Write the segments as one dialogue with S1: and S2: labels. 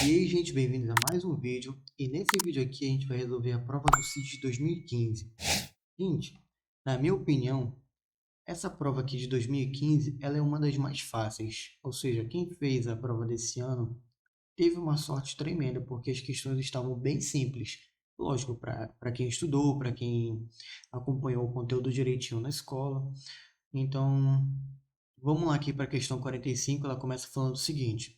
S1: E aí, gente, bem-vindos a mais um vídeo. E nesse vídeo aqui a gente vai resolver a prova do CIT de 2015. Gente, na minha opinião, essa prova aqui de 2015, ela é uma das mais fáceis. Ou seja, quem fez a prova desse ano teve uma sorte tremenda, porque as questões estavam bem simples. Lógico, para quem estudou, para quem acompanhou o conteúdo direitinho na escola. Então, vamos lá aqui para a questão 45, ela começa falando o seguinte.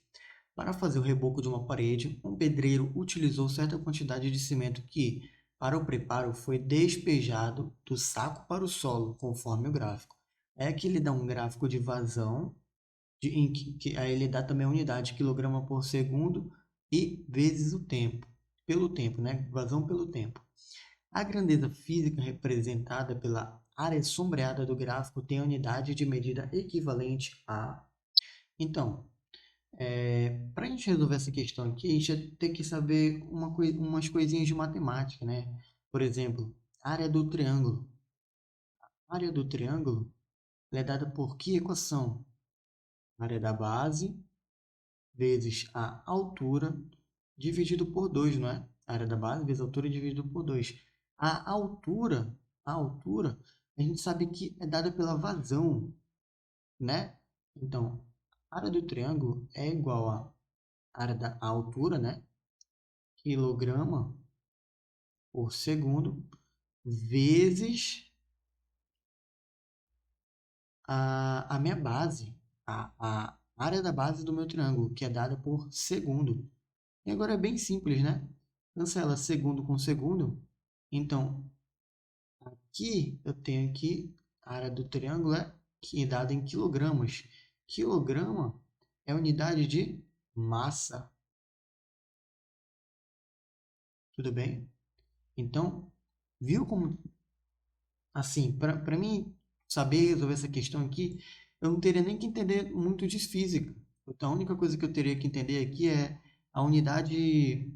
S1: Para fazer o reboco de uma parede, um pedreiro utilizou certa quantidade de cimento que, para o preparo, foi despejado do saco para o solo, conforme o gráfico. É que ele dá um gráfico de vazão, aí ele dá também a unidade, quilograma por segundo e vezes o tempo, pelo tempo, né? Vazão pelo tempo. A grandeza física representada pela área sombreada do gráfico tem a unidade de medida equivalente a... Então, para a gente resolver essa questão aqui, a gente vai ter que saber umas coisinhas de matemática, né? Por exemplo, área do triângulo. A área do triângulo ela é dada por que equação? Área da base vezes a altura dividido por 2, não é? Área da base vezes a altura dividido por 2. A altura, a gente sabe que é dada pela vazão, né? Então, a área do triângulo é igual a área da altura, né? Quilograma por segundo, vezes a minha base, a área da base do meu triângulo, que é dada por segundo. E agora é bem simples, né? Cancela segundo com segundo. Então, aqui eu tenho aqui a área do triângulo que é dada em quilogramas. Quilograma é unidade de massa. Tudo bem? Então, viu como assim, para mim saber resolver essa questão aqui, eu não teria nem que entender muito de física. Então, a única coisa que eu teria que entender aqui é a unidade,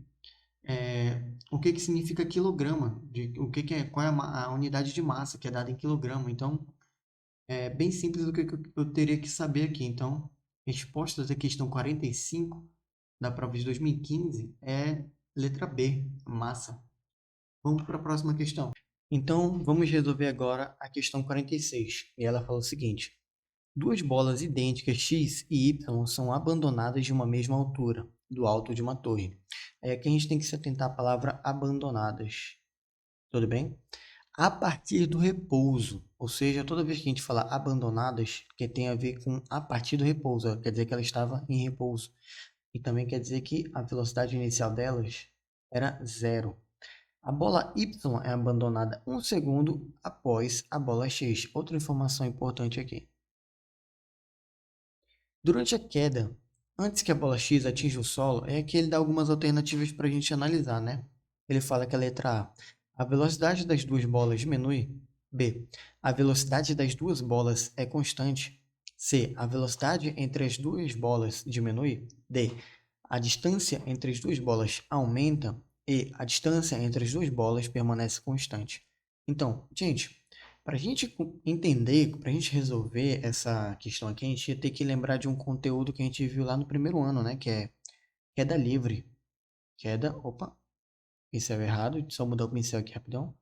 S1: o que que significa quilograma, o que que é, qual é a unidade de massa que é dada em quilograma. Então, é bem simples o que eu teria que saber aqui. Então, resposta da questão 45 da prova de 2015 é letra B, massa. Vamos para a próxima questão. Então, vamos resolver agora a questão 46. E ela fala o seguinte. Duas bolas idênticas x e y são abandonadas de uma mesma altura, do alto de uma torre. Aqui a gente tem que se atentar à palavra abandonadas. Tudo bem? A partir do repouso, ou seja, toda vez que a gente fala abandonadas, que tem a ver com a partir do repouso, quer dizer que ela estava em repouso. E também quer dizer que a velocidade inicial delas era zero. A bola Y é abandonada 1 segundo após a bola X. Outra informação importante aqui. Durante a queda, antes que a bola X atinja o solo, é que ele dá algumas alternativas para a gente analisar, né? Ele fala que a letra a velocidade das duas bolas diminui. B, a velocidade das duas bolas é constante. C, a velocidade entre as duas bolas diminui. D, a distância entre as duas bolas aumenta. E a distância entre as duas bolas permanece constante. Então, gente, para a gente entender, para a gente resolver essa questão aqui, a gente ia ter que lembrar de um conteúdo que a gente viu lá no primeiro ano, né? Que é queda livre. Opa, pincel errado, só mudar o pincel aqui rapidão.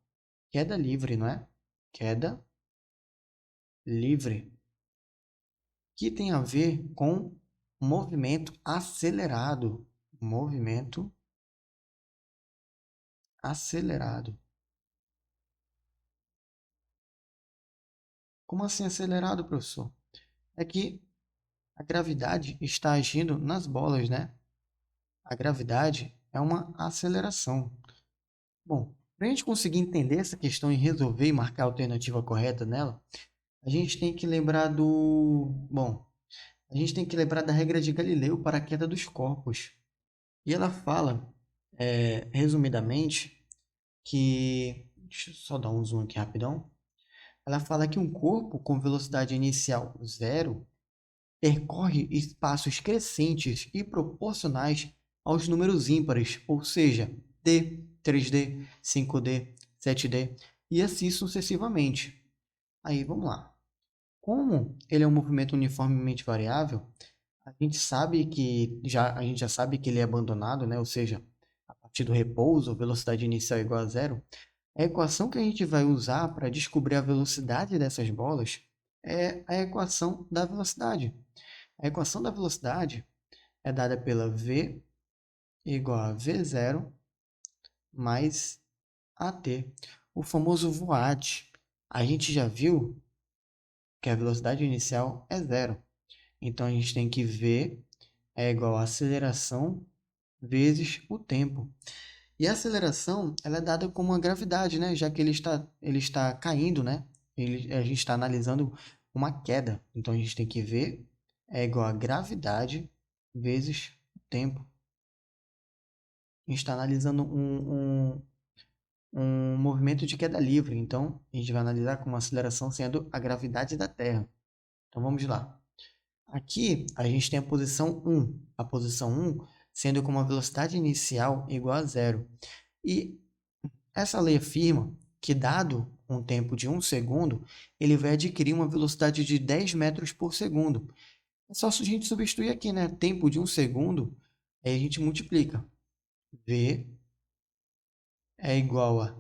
S1: Queda livre, não é? Queda livre. Que tem a ver com movimento acelerado. Movimento acelerado. Como assim acelerado, professor? É que a gravidade está agindo nas bolas, né? A gravidade é uma aceleração. Bom, para a gente conseguir entender essa questão e resolver e marcar a alternativa correta nela, a gente tem que lembrar a gente tem que lembrar da regra de Galileu para a queda dos corpos. E ela fala, resumidamente, que... Deixa eu só dar um zoom aqui rapidão. Ela fala que um corpo com velocidade inicial zero percorre espaços crescentes e proporcionais aos números ímpares, ou seja, D, 3D, 5D, 7D e assim sucessivamente. Aí vamos lá. Como ele é um movimento uniformemente variável, A gente sabe que a gente já sabe que ele é abandonado, né? Ou seja, a partir do repouso, velocidade inicial é igual a zero. A equação que a gente vai usar para descobrir a velocidade dessas bolas é a equação da velocidade. A equação da velocidade é dada pela v igual a v0 mais at, o famoso voad. A gente já viu que a velocidade inicial é zero. Então, a gente tem que v é igual a aceleração vezes o tempo. E a aceleração ela é dada como uma gravidade, né? Já que ele está caindo, né? A gente está analisando uma queda. Então, a gente tem que v é igual a gravidade vezes o tempo. A gente está analisando um movimento de queda livre. Então, a gente vai analisar como aceleração sendo a gravidade da Terra. Então, vamos lá. Aqui, a gente tem a posição 1. A posição 1 sendo com uma velocidade inicial igual a zero. E essa lei afirma que, dado um tempo de 1 segundo, ele vai adquirir uma velocidade de 10 metros por segundo. É só a gente substituir aqui, né? Tempo de 1 segundo, aí a gente multiplica. V é igual a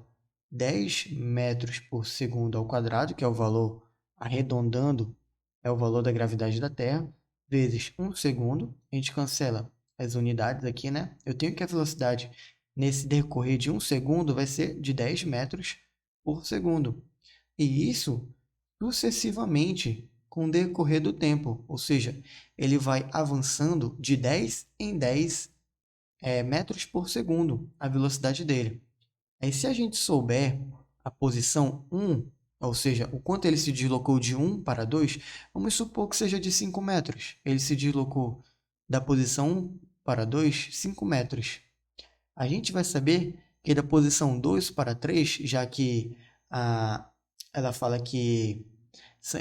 S1: 10 metros por segundo ao quadrado, que é o valor arredondando, é o valor da gravidade da Terra, vezes 1 segundo. A gente cancela as unidades aqui, né? Eu tenho que a velocidade nesse decorrer de 1 segundo vai ser de 10 metros por segundo. E isso sucessivamente com o decorrer do tempo, ou seja, ele vai avançando de 10 em 10 metros por segundo, a velocidade dele. Aí, se a gente souber a posição 1, ou seja, o quanto ele se deslocou de 1 para 2, vamos supor que seja de 5 metros. Ele se deslocou da posição 1 para 2, 5 metros. A gente vai saber que da posição 2 para 3, já que a, ela fala que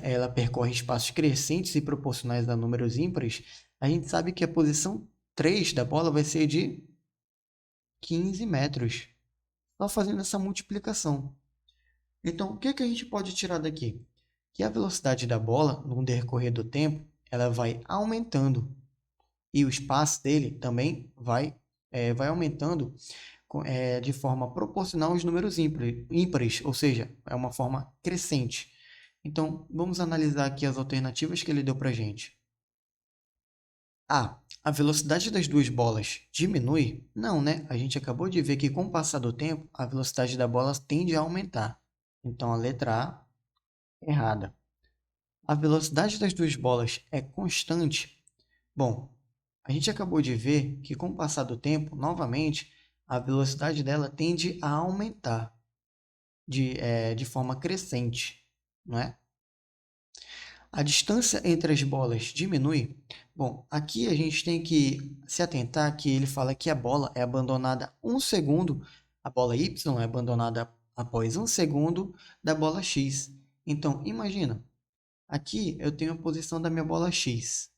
S1: ela percorre espaços crescentes e proporcionais a números ímpares, a gente sabe que a posição 3 da bola vai ser de 15 metros, só fazendo essa multiplicação. Então, o que que a gente pode tirar daqui? Que a velocidade da bola, no decorrer do tempo, ela vai aumentando e o espaço dele também vai aumentando de forma proporcional aos números ímpares, ou seja, é uma forma crescente. Então, vamos analisar aqui as alternativas que ele deu para a gente. A velocidade das duas bolas diminui? Não, né? A gente acabou de ver que com o passar do tempo, a velocidade da bola tende a aumentar. Então, a letra A, errada. A velocidade das duas bolas é constante? Bom, a gente acabou de ver que com o passar do tempo, novamente, a velocidade dela tende a aumentar de forma crescente, não é? A distância entre as bolas diminui? Bom, aqui a gente tem que se atentar que ele fala que a bola é abandonada 1 segundo, a bola Y é abandonada após 1 segundo da bola X. Então, imagina, aqui eu tenho a posição da minha bola X.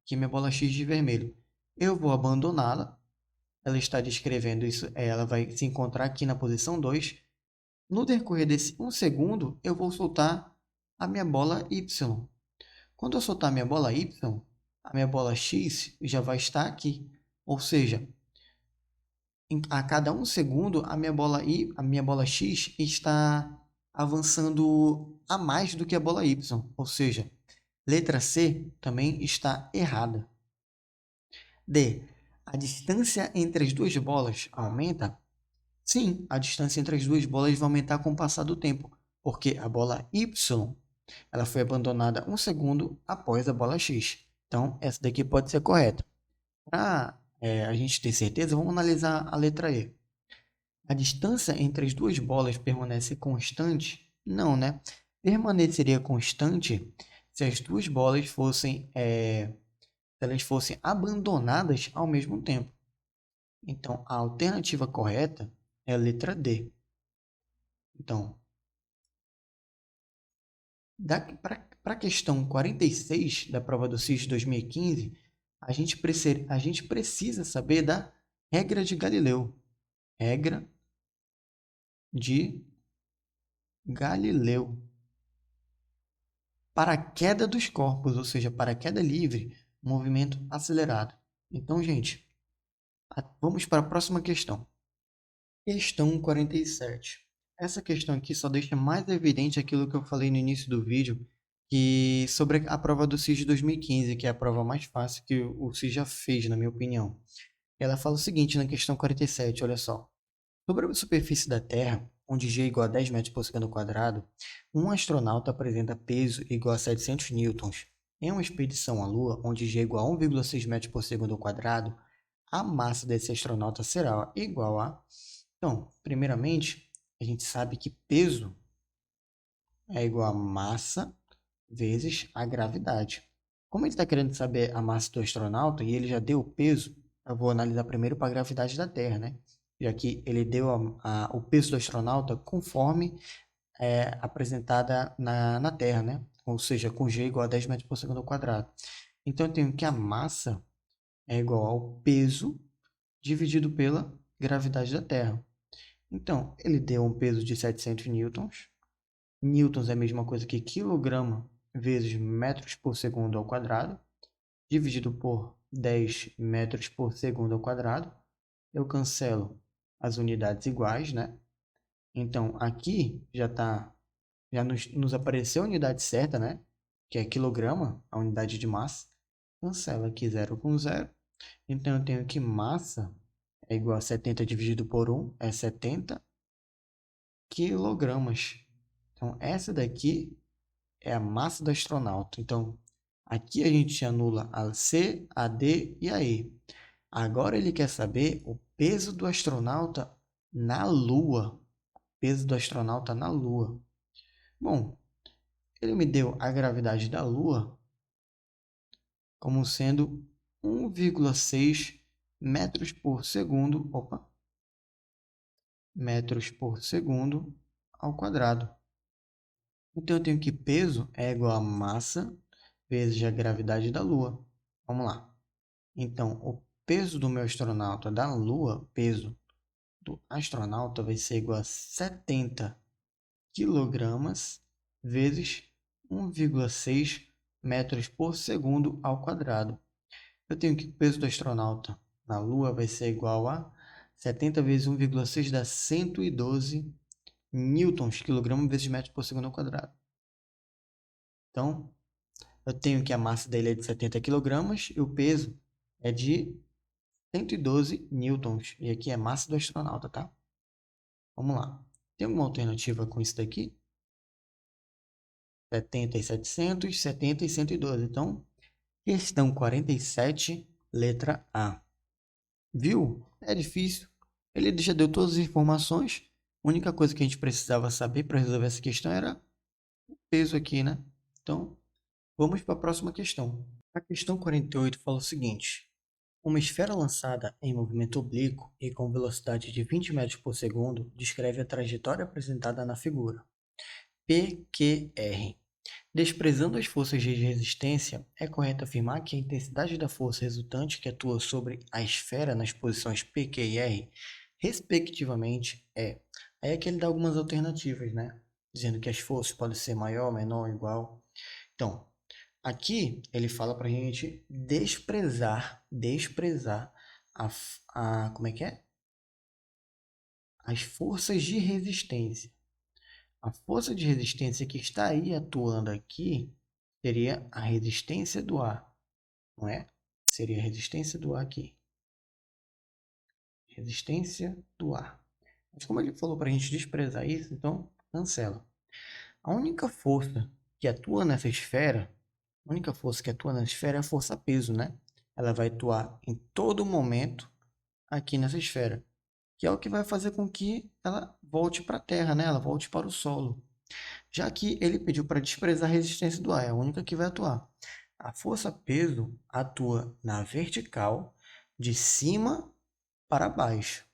S1: Aqui minha bola X de vermelho. Eu vou abandoná-la. Ela está descrevendo isso, ela vai se encontrar aqui na posição 2. No decorrer desse 1 segundo, eu vou soltar a minha bola Y. Quando eu soltar a minha bola Y, a minha bola X já vai estar aqui. Ou seja, a cada 1 segundo, a minha bola X está avançando a mais do que a bola Y. Ou seja, letra C também está errada. D. A distância entre as duas bolas aumenta? Sim, a distância entre as duas bolas vai aumentar com o passar do tempo, porque a bola Y ela foi abandonada 1 segundo após a bola X. Então, essa daqui pode ser correta. Para a gente ter certeza, vamos analisar a letra E. A distância entre as duas bolas permanece constante? Não, né? Permaneceria constante se as duas bolas se elas fossem abandonadas ao mesmo tempo. Então, a alternativa correta é a letra D. Então, para a questão 46 da prova do CIS 2015, a gente precisa saber da regra de Galileu. Regra de Galileu. para a queda dos corpos, ou seja, para a queda livre, movimento acelerado. Então, gente, vamos para a próxima questão. Questão 47. Essa questão aqui só deixa mais evidente aquilo que eu falei no início do vídeo, que sobre a prova do CIS de 2015, que é a prova mais fácil que o CIS já fez, na minha opinião. Ela fala o seguinte na questão 47, olha só. Sobre a superfície da Terra, onde g é igual a 10 metros por segundo quadrado, um astronauta apresenta peso igual a 700 newtons. Em uma expedição à Lua, onde g é igual a 1,6 metros por segundo quadrado, a massa desse astronauta será igual a... Então, primeiramente, a gente sabe que peso é igual a massa vezes a gravidade. Como ele está querendo saber a massa do astronauta e ele já deu o peso, eu vou analisar primeiro para a gravidade da Terra, né? Já que ele deu o peso do astronauta conforme apresentada na Terra, né? Ou seja, com g igual a 10 metros por segundo ao quadrado. Então, eu tenho que a massa é igual ao peso dividido pela gravidade da Terra. Então, ele deu um peso de 700 newtons. Newtons é a mesma coisa que quilograma vezes metros por segundo ao quadrado, dividido por 10 metros por segundo ao quadrado. Eu cancelo as unidades iguais, né? Então, aqui já nos apareceu a unidade certa, né? Que é quilograma, a unidade de massa. Cancela aqui 0 com 0. Então, eu tenho que massa é igual a 70 dividido por 1, é 70 quilogramas. Então, essa daqui é a massa do astronauta. Então, aqui a gente anula a C, a D e a E. Agora ele quer saber o peso do astronauta na Lua. Peso do astronauta na Lua. Bom, ele me deu a gravidade da Lua como sendo 1,6 metros por segundo. Opa! Metros por segundo ao quadrado. Então, eu tenho que peso é igual a massa vezes a gravidade da Lua. Vamos lá. Então, o peso do meu astronauta da Lua, peso do astronauta vai ser igual a 70 quilogramas vezes 1,6 metros por segundo ao quadrado. Eu tenho que o peso do astronauta na Lua vai ser igual a 70 vezes 1,6 dá 112 newtons, quilograma vezes metro por segundo ao quadrado. Então, eu tenho que a massa dele é de 70 kg e o peso é de 112 newtons. E aqui é a massa do astronauta, tá? Vamos lá. Tem alguma alternativa com isso daqui? 70 e 700, 70 e 112. Então, questão 47, letra A. Viu? É difícil. Ele já deu todas as informações. A única coisa que a gente precisava saber para resolver essa questão era o peso aqui, né? Então, vamos para a próxima questão. A questão 48 fala o seguinte. Uma esfera lançada em movimento oblíquo e com velocidade de 20 metros por segundo descreve a trajetória apresentada na figura. PQR. Desprezando as forças de resistência, é correto afirmar que a intensidade da força resultante que atua sobre a esfera nas posições P, Q e R, respectivamente, é. Aí aqui ele dá algumas alternativas, né? Dizendo que as forças podem ser maior, menor, igual. Então, aqui ele fala para a gente desprezar como é que é? As forças de resistência. A força de resistência que estaria atuando aqui seria a resistência do ar, não é? Seria a resistência do ar aqui. Resistência do ar. Mas como ele falou para a gente desprezar isso, então cancela. A única força que atua nessa esfera, é a força peso, né? Ela vai atuar em todo momento aqui nessa esfera, que é o que vai fazer com que ela volte para a Terra, né? Ela volte para o solo. Já que ele pediu para desprezar a resistência do ar, é a única que vai atuar. A força-peso atua na vertical, de cima para baixo,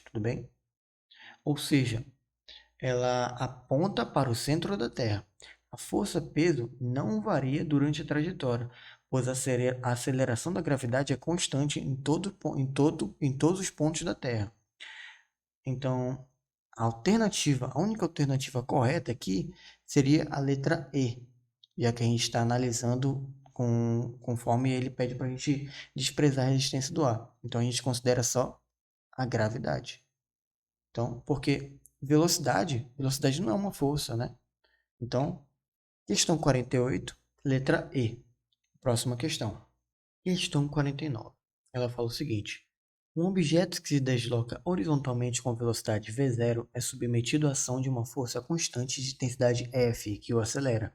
S1: tudo bem? Ou seja, ela aponta para o centro da Terra. A força-peso não varia durante a trajetória, pois a aceleração da gravidade é constante em todos os pontos da Terra. Então, a única alternativa correta aqui seria a letra E, já que a gente está analisando conforme ele pede para a gente desprezar a resistência do ar. Então, a gente considera só a gravidade. Então, porque velocidade não é uma força, né? Então, questão 48, letra E. Próxima questão. Questão 49. Ela fala o seguinte: um objeto que se desloca horizontalmente com velocidade v0 é submetido à ação de uma força constante de intensidade F, que o acelera.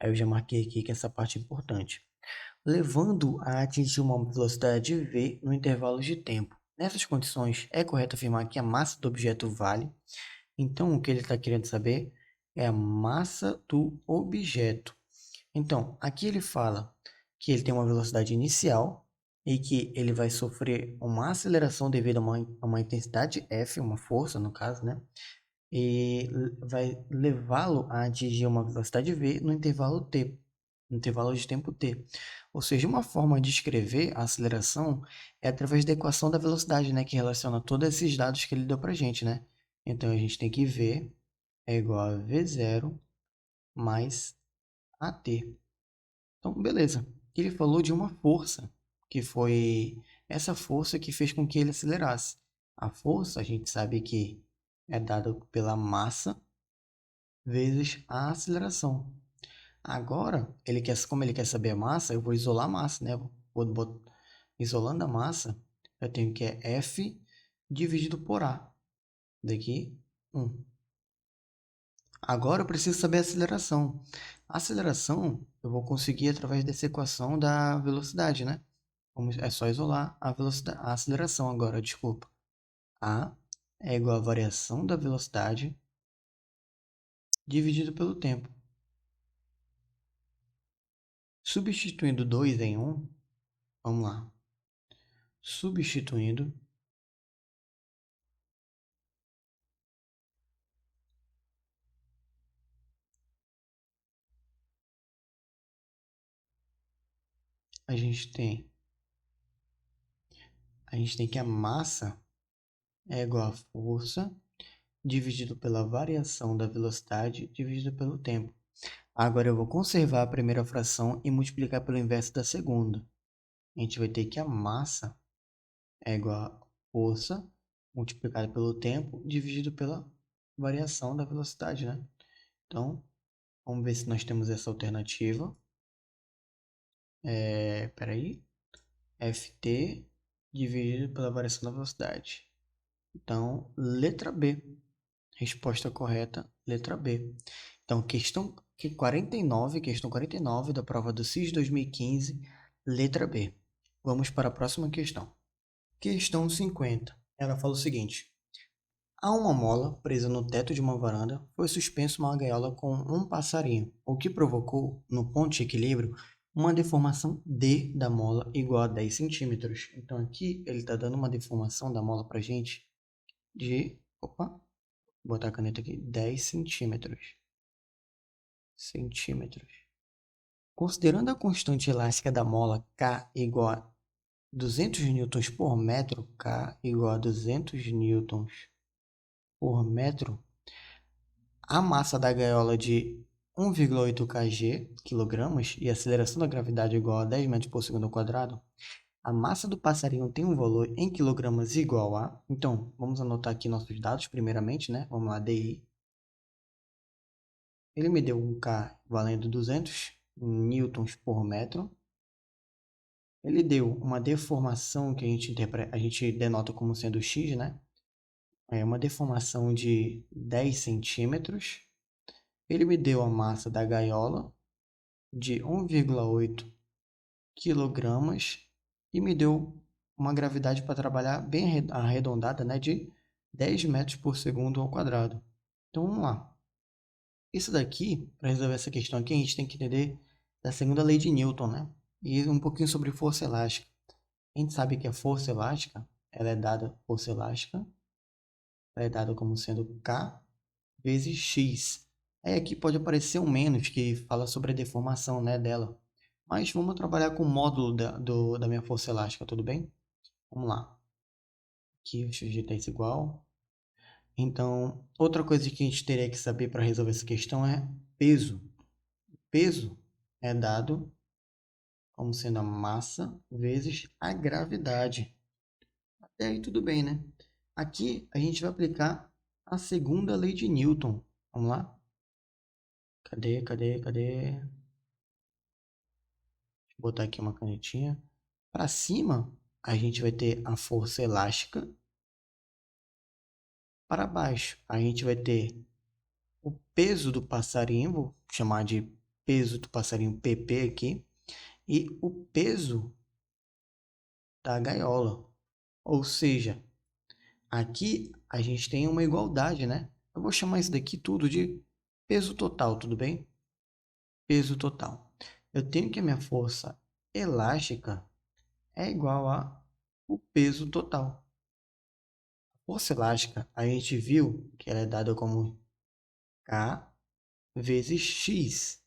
S1: Aí eu já marquei aqui que essa parte é importante. Levando a atingir uma velocidade v no intervalo de tempo. Nessas condições, é correto afirmar que a massa do objeto vale. Então, o que ele está querendo saber é a massa do objeto. Então, aqui ele fala que ele tem uma velocidade inicial e que ele vai sofrer uma aceleração devido a uma intensidade F, uma força no caso, né? E vai levá-lo a atingir uma velocidade v no intervalo t, no intervalo de tempo t. Ou seja, uma forma de escrever a aceleração é através da equação da velocidade, né? Que relaciona todos esses dados que ele deu para gente, né? Então, a gente tem que v é igual a v0 mais at. Então, beleza. Ele falou de uma força, que foi essa força que fez com que ele acelerasse. A força, a gente sabe que é dada pela massa vezes a aceleração. Agora, como ele quer saber a massa, eu vou isolar a massa, né? Isolando a massa, eu tenho que é F dividido por A. Daqui, 1. Agora eu preciso saber a aceleração. A aceleração eu vou conseguir através dessa equação da velocidade, né? É só isolar a velocidade, a aceleração agora, desculpa. A é igual a variação da velocidade dividido pelo tempo. Substituindo 2 em 1, vamos lá. Substituindo, a gente tem, que a massa é igual a força dividido pela variação da velocidade dividido pelo tempo. Agora eu vou conservar a primeira fração e multiplicar pelo inverso da segunda. A gente vai ter que a massa é igual a força multiplicada pelo tempo dividido pela variação da velocidade, né? Então, vamos ver se nós temos essa alternativa. Peraí. Ft dividido pela variação da velocidade. Então, letra B. Resposta correta, letra B. Então, questão 49 da prova do CIS 2015, letra B. Vamos para a próxima questão. Questão 50. Ela fala o seguinte: a uma mola presa no teto de uma varanda foi suspensa uma gaiola com um passarinho, o que provocou, no ponto de equilíbrio, uma deformação D da mola igual a 10 centímetros. Então aqui ele está dando uma deformação da mola para a gente de, vou botar a caneta aqui, 10 centímetros. Considerando a constante elástica da mola K igual a 200 newtons por metro, K igual a 200 newtons por metro, a massa da gaiola de 1,8 kg e a aceleração da gravidade igual a 10 metros por segundo ao quadrado, a massa do passarinho tem um valor em quilogramas igual a... Então, vamos anotar aqui nossos dados primeiramente, né? Vamos lá, DI. Ele me deu um K valendo 200 newtons por metro. Ele deu uma deformação que a gente denota como sendo x, né? É uma deformação de 10 centímetros. Ele me deu a massa da gaiola de 1,8 quilogramas e me deu uma gravidade para trabalhar bem arredondada, né, de 10 metros por segundo ao quadrado. Então vamos lá. Isso daqui, para resolver essa questão aqui, a gente tem que entender da segunda lei de Newton, né? E um pouquinho sobre força elástica. A gente sabe que a força elástica, ela é dada como sendo K vezes X. Aí aqui pode aparecer um menos que fala sobre a deformação, né, dela. Mas vamos trabalhar com o módulo da minha força elástica, tudo bem? Vamos lá. Aqui, deixa eu digitar isso igual. Então, outra coisa que a gente teria que saber para resolver essa questão é peso. O peso é dado como sendo a massa vezes a gravidade. Até aí tudo bem, né? Aqui a gente vai aplicar a segunda lei de Newton. Vamos lá? Cadê? Deixa eu botar aqui uma canetinha. Para cima, a gente vai ter a força elástica. Para baixo, a gente vai ter o peso do passarinho, vou chamar de peso do passarinho PP aqui, e o peso da gaiola. Ou seja, aqui a gente tem uma igualdade, né? Eu vou chamar isso daqui tudo de peso total, tudo bem? Peso total. Eu tenho que a minha força elástica é igual a o peso total. A força elástica, a gente viu que ela é dada como K vezes X.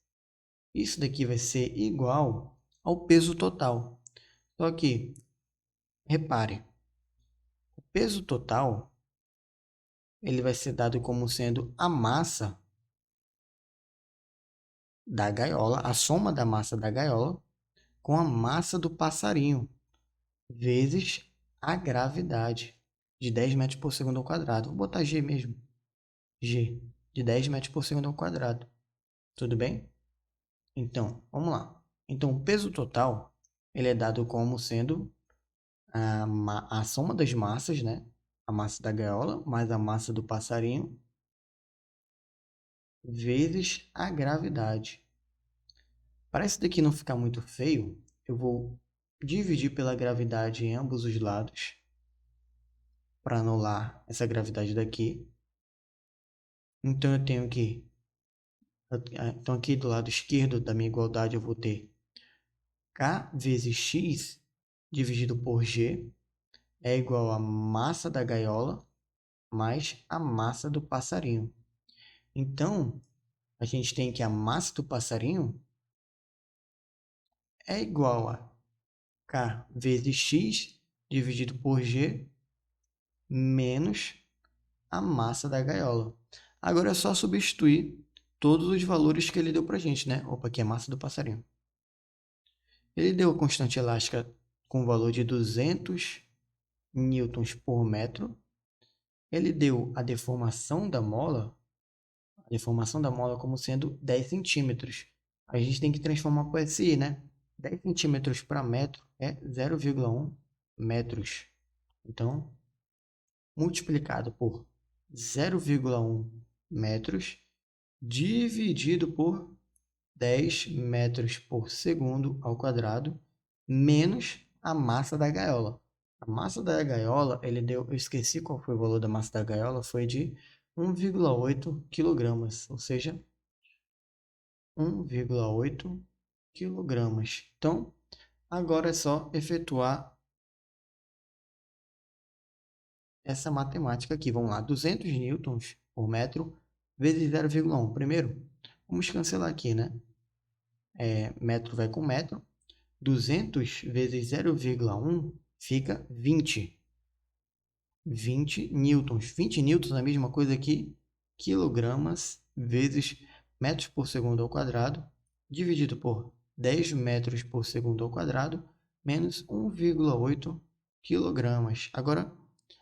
S1: Isso daqui vai ser igual ao peso total. Só que, repare, o peso total ele vai ser dado como sendo a massa da gaiola, a soma da massa da gaiola com a massa do passarinho, vezes a gravidade, de 10 metros por segundo ao quadrado. Vou botar G mesmo. G, de 10 metros por segundo ao quadrado. Tudo bem? Então, vamos lá. Então, o peso total ele é dado como sendo a soma das massas, né? A massa da gaiola mais a massa do passarinho, vezes a gravidade. Para isso daqui não ficar muito feio, eu vou dividir pela gravidade em ambos os lados, para anular essa gravidade daqui. Então, eu tenho que... Então, aqui do lado esquerdo da minha igualdade, eu vou ter K vezes X dividido por G é igual a massa da gaiola mais a massa do passarinho. Então, a gente tem que a massa do passarinho é igual a K vezes X dividido por G menos a massa da gaiola. Agora é só substituir todos os valores que ele deu para a gente, né? Opa, aqui é a massa do passarinho. Ele deu a constante elástica com o valor de 200 newtons por metro. Ele deu a deformação da mola como sendo 10 centímetros. A gente tem que transformar para SI, né? 10 centímetros para metro é 0,1 metros. Então, multiplicado por 0,1 metros dividido por 10 metros por segundo ao quadrado menos a massa da gaiola. A massa da gaiola, eu esqueci qual foi o valor da massa da gaiola, foi de 1,8 quilogramas, ou seja, 1,8 quilogramas. Então, agora é só efetuar essa matemática aqui. Vamos lá, 200 newtons por metro vezes 0,1. Primeiro, vamos cancelar aqui, né? Metro vai com metro. 200 vezes 0,1 fica 20. 20 newtons. 20 newtons é a mesma coisa que quilogramas vezes metros por segundo ao quadrado, dividido por 10 metros por segundo ao quadrado, menos 1,8 quilogramas. Agora,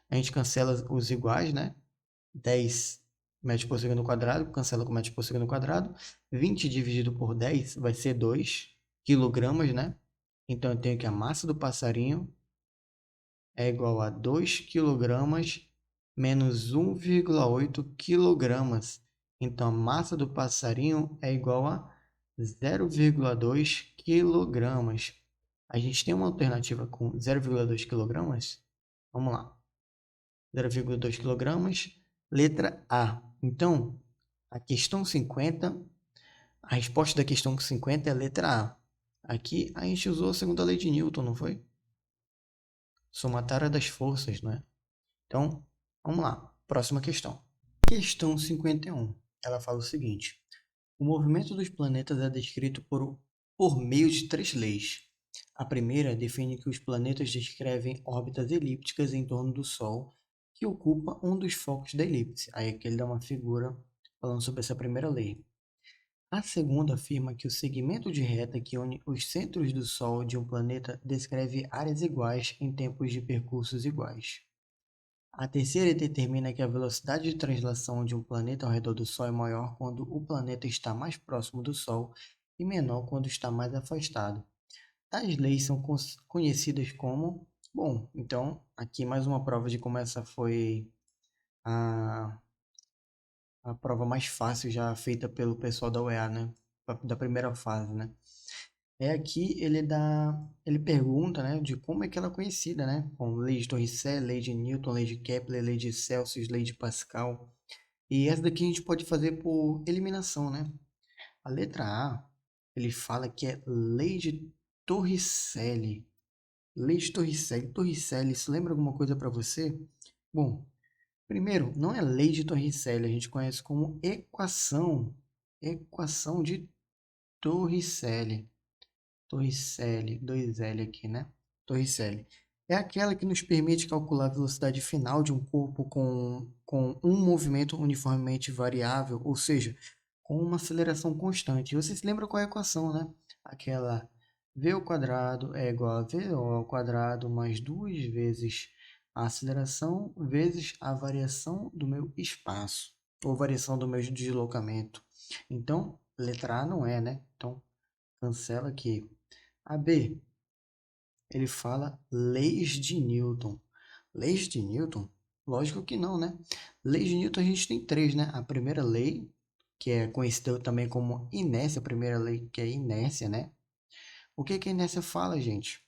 S1: a gente cancela os iguais, né? 10 metros por segundo ao quadrado, cancela com metros por segundo ao quadrado. 20 dividido por 10 vai ser 2 quilogramas, né? Então, eu tenho que a massa do passarinho é igual a 2 quilogramas menos 1,8 quilogramas. Então, a massa do passarinho é igual a 0,2 quilogramas. A gente tem uma alternativa com 0,2 quilogramas? Vamos lá. 0,2 quilogramas, letra A. Então, a questão 50, a resposta da questão 50 é a letra A. Aqui a gente usou a segunda lei de Newton, não foi? Somatória das forças, não é? Então, vamos lá. Próxima questão. Questão 51. Ela fala o seguinte: o movimento dos planetas é descrito por meio de 3 leis. A primeira define que os planetas descrevem órbitas elípticas em torno do Sol, que ocupa um dos focos da elipse. Aí aqui ele dá uma figura falando sobre essa primeira lei. A segunda afirma que o segmento de reta que une os centros do Sol de um planeta descreve áreas iguais em tempos de percursos iguais. A terceira determina que a velocidade de translação de um planeta ao redor do Sol é maior quando o planeta está mais próximo do Sol e menor quando está mais afastado. As leis são conhecidas como... Bom, então aqui mais uma prova de como essa foi a, a prova mais fácil já feita pelo pessoal da UEA, né? Da primeira fase, né? Aqui ele pergunta, né, de como é que ela é conhecida, né? Com lei de Torricelli, lei de Newton, lei de Kepler, lei de Celsius, lei de Pascal. E essa daqui a gente pode fazer por eliminação, né? A letra A, ele fala que é lei de Torricelli. Lei de Torricelli. Torricelli, isso lembra alguma coisa para você? Bom, primeiro, não é lei de Torricelli, a gente conhece como equação. Equação de Torricelli. Torricelli, dois L aqui, né? Torricelli. É aquela que nos permite calcular a velocidade final de um corpo com um movimento uniformemente variável, ou seja, com uma aceleração constante. Você se lembra qual é a equação, né? Aquela v ao quadrado é igual a VO ao quadrado mais duas vezes a aceleração vezes a variação do meu espaço, ou variação do meu deslocamento. Então, letra A não é, né? Então, cancela aqui. A B, ele fala leis de Newton. Leis de Newton? Lógico que não, né? Leis de Newton a gente tem três, né? A primeira lei, que é conhecida também como inércia, a primeira lei que é inércia, né? O que que a inércia fala, gente?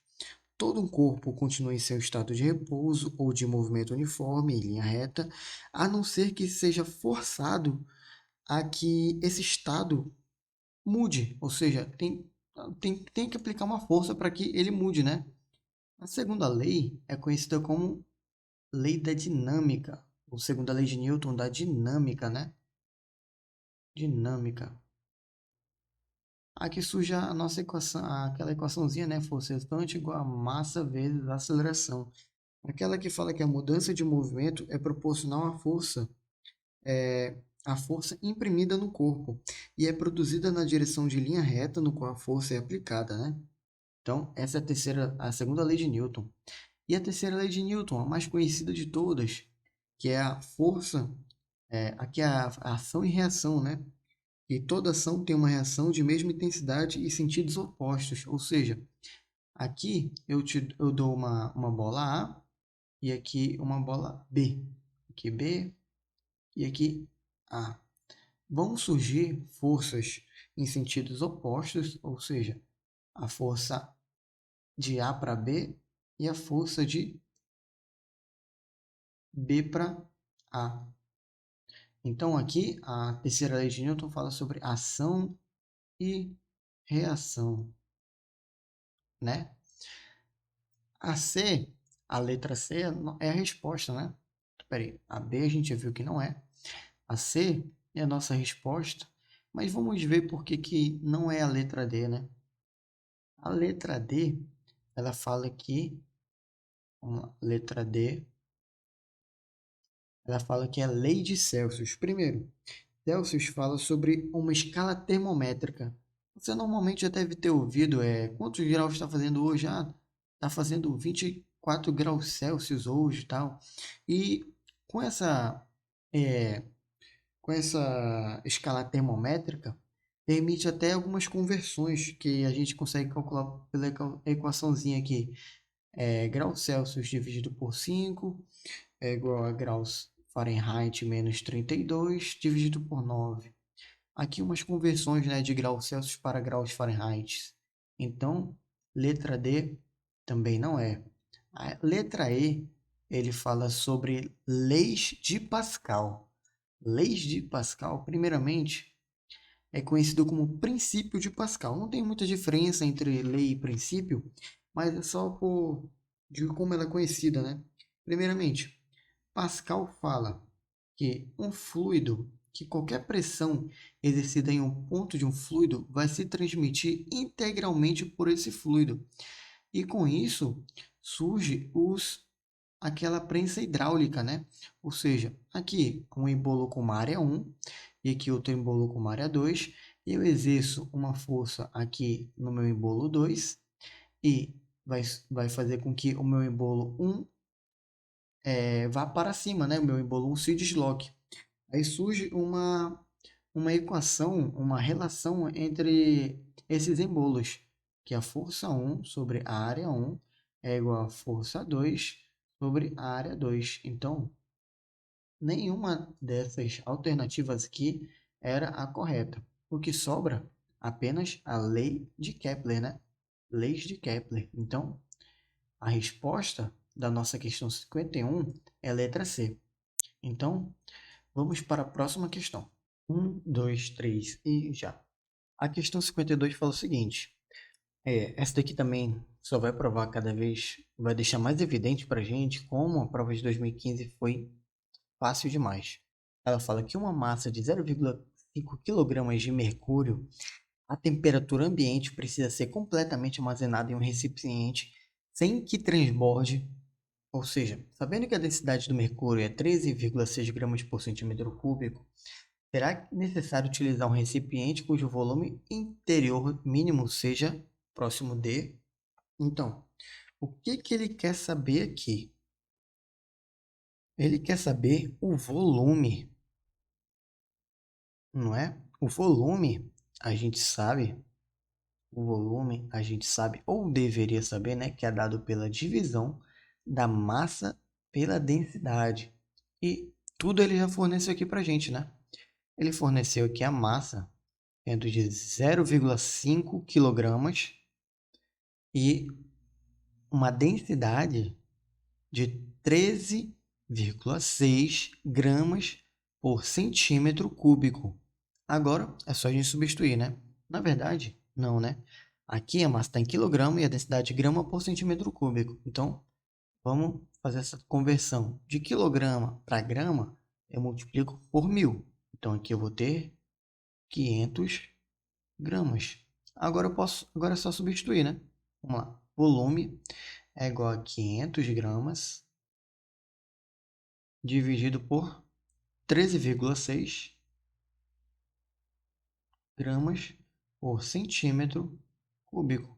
S1: Todo um corpo continua em seu estado de repouso ou de movimento uniforme, em linha reta, a não ser que seja forçado a que esse estado mude, ou seja, tem que aplicar uma força para que ele mude, né? A segunda lei é conhecida como lei da dinâmica, ou segunda lei de Newton da dinâmica, né? Dinâmica. Aqui surge a nossa equação, aquela equaçãozinha, né? Força resultante igual a massa vezes a aceleração. Aquela que fala que a mudança de movimento é proporcional à força imprimida no corpo e é produzida na direção de linha reta no qual a força é aplicada, né? Então, essa é a segunda lei de Newton. E a terceira lei de Newton, a mais conhecida de todas, que é a força, aqui é a ação e reação, né? E toda ação tem uma reação de mesma intensidade e sentidos opostos. Ou seja, aqui eu dou uma bola A e aqui uma bola B. Aqui B e aqui A. Vão surgir forças em sentidos opostos, ou seja, a força de A para B e a força de B para A. Então, aqui, a terceira lei de Newton fala sobre ação e reação, né? A C, a letra C é a resposta, né? Peraí, a B a gente já viu que não é. A C é a nossa resposta, mas vamos ver por que que não é a letra D, né? A letra D, ela fala que, vamos lá, letra D, ela fala que é a lei de Celsius. Primeiro, Celsius fala sobre uma escala termométrica. Você normalmente já deve ter ouvido, quantos graus está fazendo hoje? Ah, está fazendo 24 graus Celsius hoje e tal. E com essa, é, com essa escala termométrica, permite até algumas conversões que a gente consegue calcular pela equaçãozinha aqui. Graus Celsius dividido por 5 é igual a graus Fahrenheit menos 32 dividido por 9. Aqui umas conversões, né, de graus Celsius para graus Fahrenheit. Então, letra D também não é. A letra E, ele fala sobre leis de Pascal. Leis de Pascal, primeiramente, é conhecido como princípio de Pascal. Não tem muita diferença entre lei e princípio, mas é só de como ela é conhecida, né? Primeiramente, Pascal fala que um fluido, que qualquer pressão exercida em um ponto de um fluido vai se transmitir integralmente por esse fluido. E com isso surge aquela prensa hidráulica, né? Ou seja, aqui um embolo com uma área 1 e aqui outro embolo com uma área 2, eu exerço uma força aqui no meu embolo 2 e vai fazer com que o meu embolo 1 vá para cima, né? O meu embolo 1 se desloque. Aí surge uma equação, uma relação entre esses embolos, que a força 1 sobre a área 1 é igual a força 2 sobre a área 2. Então, nenhuma dessas alternativas aqui era a correta. O que sobra apenas a lei de Kepler, né? Leis de Kepler. Então, a resposta da nossa questão 51 é a letra C. Então, vamos para a próxima questão. 1, 2, 3 e já. A questão 52 fala o seguinte. Essa daqui também só vai provar cada vez, vai deixar mais evidente para a gente como a prova de 2015 foi fácil demais. Ela fala que uma massa de 0,5 kg de mercúrio, a temperatura ambiente precisa ser completamente armazenada em um recipiente sem que transborde, ou seja, sabendo que a densidade do mercúrio é 13,6 gramas por centímetro cúbico, será necessário utilizar um recipiente cujo volume interior mínimo seja próximo de... Então, o que ele quer saber aqui? Ele quer saber o volume, não é? O volume, a gente sabe, ou deveria saber, né, que é dado pela divisão da massa pela densidade. E tudo ele já forneceu aqui pra gente, né? Ele forneceu aqui a massa sendo de 0,5 kg e uma densidade de 13,6 gramas por centímetro cúbico. Agora é só a gente substituir, né? Na verdade, não, né? Aqui a massa está em quilograma e a densidade de grama por centímetro cúbico. Então, vamos fazer essa conversão. De quilograma para grama, eu multiplico por 1000. Então, aqui eu vou ter 500 gramas. Agora agora é só substituir, né? Vamos lá. Volume é igual a 500 gramas dividido por 13,6 gramas por centímetro cúbico.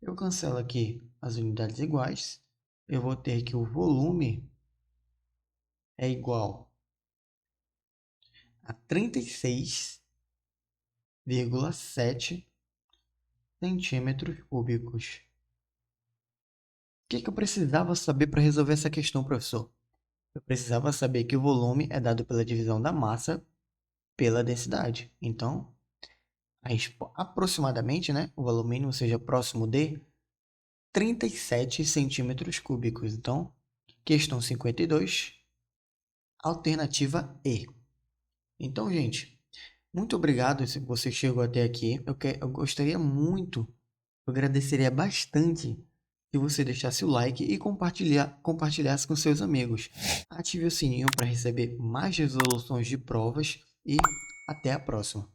S1: Eu cancelo aqui as unidades iguais. Eu vou ter que o volume é igual a 36,7 centímetros cúbicos. O que eu precisava saber para resolver essa questão, professor? Eu precisava saber que o volume é dado pela divisão da massa pela densidade. Então, aproximadamente, né, o valor mínimo seja próximo de 37 centímetros cúbicos. Então, questão 52, alternativa E. Então, gente, muito obrigado se você chegou até aqui. Eu gostaria muito, eu agradeceria bastante se você deixasse o like e compartilhasse com seus amigos. Ative o sininho para receber mais resoluções de provas e até a próxima.